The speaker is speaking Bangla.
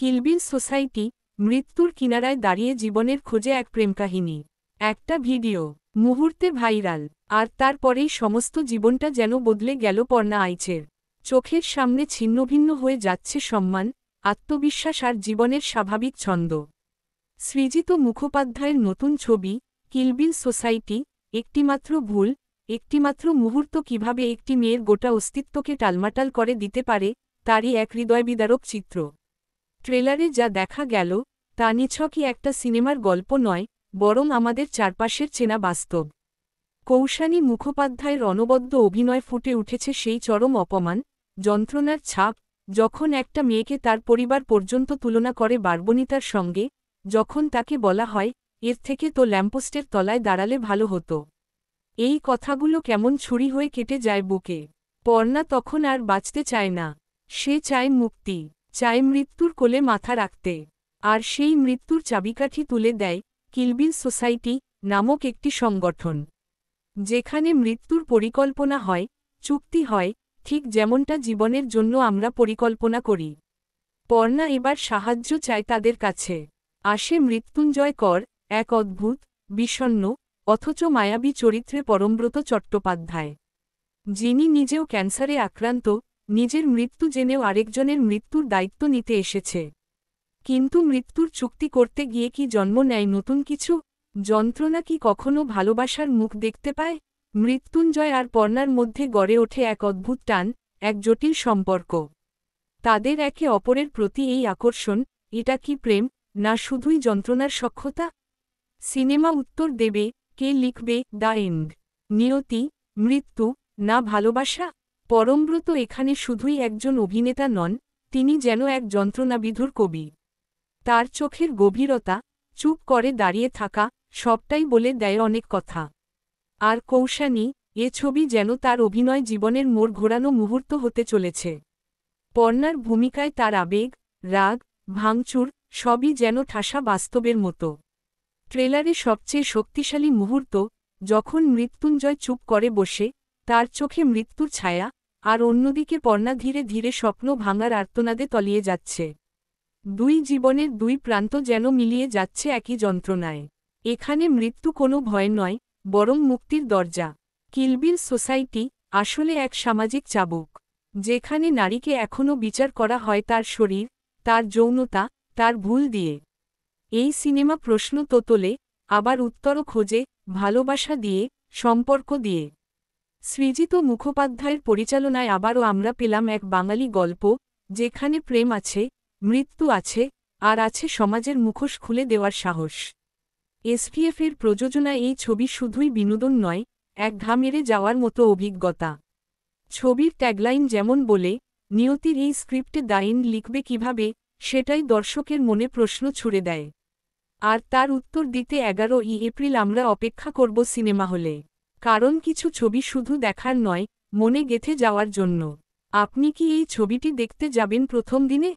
কিলবিল সোসাইটি, মৃত্যুর কিনারায় দাঁড়িয়ে জীবনের খোঁজে এক প্রেমকাহিনী। একটা ভিডিও মুহূর্তে ভাইরাল, আর তারপরেই সমস্ত জীবনটা যেন বদলে গেল পর্ণা আইচের। চোখের সামনে ছিন্নভিন্ন হয়ে যাচ্ছে সম্মান, আত্মবিশ্বাস আর জীবনের স্বাভাবিক ছন্দ। সৃজিত মুখোপাধ্যায়ের নতুন ছবি কিলবিল সোসাইটি, একটিমাত্র ভুল, একটিমাত্র মুহূর্ত কিভাবে একটি মেয়ের গোটা অস্তিত্বকে টালমাটাল করে দিতে পারে, তারই এক হৃদয়বিদারক চিত্র। ট্রেলারে যা দেখা গেল তা নিছকই একটা সিনেমার গল্প নয়, বরং আমাদের চারপাশের চেনা বাস্তব। কৌশানী মুখোপাধ্যায়ের অনবদ্য অভিনয় ফুটে উঠেছে সেই চরম অপমান, যন্ত্রণার ছাপ, যখন একটা মেয়েকে তার পরিবার পর্যন্ত তুলনা করে বারবনিতার সঙ্গে, যখন তাকে বলা হয়, এর থেকে তো ল্যাম্পোস্টের তলায় দাঁড়ালে ভালো হতো। এই কথাগুলো কেমন ছুরি হয়ে কেটে যায় বুকে। পর্ণা তখন আর বাঁচতে চায় না, সে চায় মুক্তি, চায় মৃত্যুর কোলে মাথা রাখতে। আর সেই মৃত্যুর চাবিকাঠি তুলে দেয় কিলবিল সোসাইটি নামক একটি সংগঠন, যেখানে মৃত্যুর পরিকল্পনা হয়, চুক্তি হয়, ঠিক যেমনটা জীবনের জন্য আমরা পরিকল্পনা করি। পর্ণা এবার সাহায্য চায় তাদের কাছে। আসে মৃত্যুঞ্জয় কর, এক অদ্ভুত, বিষণ্ণ, অথচ মায়াবী চরিত্রে পরমব্রত চট্টোপাধ্যায়, যিনি নিজেও ক্যান্সারে আক্রান্ত, নিজের মৃত্যু জেনেও আরেকজনের মৃত্যুর দায়িত্ব নিতে এসেছে। কিন্তু মৃত্যুর চুক্তি করতে গিয়ে কি জন্ম নেয় নতুন কিছু? যন্ত্রণা কি কখনো ভালোবাসার মুখ দেখতে পায়? মৃত্যুঞ্জয় আর পর্ণার মধ্যে গড়ে ওঠে এক অদ্ভুত টান, এক জটিল সম্পর্ক। তাদের একে অপরের প্রতি এই আকর্ষণ, এটা কি প্রেম, না শুধুই যন্ত্রণার সখ্যতা? সিনেমা উত্তর দেবে, কে লিখবে দ্য এন্ড? নিয়তি, মৃত্যু, না ভালোবাসা? পরমব্রত এখানে শুধুই একজন অভিনেতা নন, তিনি যেন এক যন্ত্রণাবিধুর কবি। তার চোখের গভীরতা, চুপ করে দাঁড়িয়ে থাকা, সবটাই বলে দেয় অনেক কথা। আর কৌশানী, এ ছবি যেন তার অভিনয় জীবনের মোড় ঘোরানো মুহূর্ত হতে চলেছে। পর্ণার ভূমিকায় তার আবেগ, রাগ, ভাঙচুর, সবই যেন ঠাসা বাস্তবের মতো। ট্রেলারে সবচেয়ে শক্তিশালী মুহূর্ত, যখন মৃত্যুঞ্জয় চুপ করে বসে, তার চোখে মৃত্যুর ছায়া, আর অন্যদিকে পর্ণা ধীরে ধীরে স্বপ্ন ভাঙার আর্তনাদে তলিয়ে যাচ্ছে। দুই জীবনের দুই প্রান্ত যেন মিলিয়ে যাচ্ছে একই যন্ত্রণায়। এখানে মৃত্যু কোনো ভয় নয়, বরং মুক্তির দরজা। কিলবিল সোসাইটি আসলে এক সামাজিক চাবুক, যেখানে নারীকে এখনও বিচার করা হয় তার শরীর, তার যৌনতা, তার ভুল দিয়ে। এই সিনেমা প্রশ্ন তো তোলে, আবার উত্তরও খোঁজে, ভালোবাসা দিয়ে, সম্পর্ক দিয়ে। সৃজিত মুখোপাধ্যায়ের পরিচালনায় আবারও আমরা পেলাম এক বাঙালি গল্প, যেখানে প্রেম আছে, মৃত্যু আছে, আর আছে সমাজের মুখোশ খুলে দেওয়ার সাহস। এসপিএফের প্রযোজনা এই ছবি শুধুই বিনোদন নয়, এক ঘা মেরে যাওয়ার মতো অভিজ্ঞতা। ছবির ট্যাগলাইন যেমন বলে, নিয়তির এই স্ক্রিপ্টে দ্য এন্ড লিখবে কিভাবে, সেটাই দর্শকের মনে প্রশ্ন ছুড়ে দেয়। আর তার উত্তর দিতে 11ই এপ্রিল আমরা অপেক্ষা করব সিনেমা হলে। কারণ কিছু ছবি শুধু দেখার নয়, মনে গেঁথে যাওয়ার জন্য। আপনি কি এই ছবিটি দেখতে যাবেন প্রথম দিনে?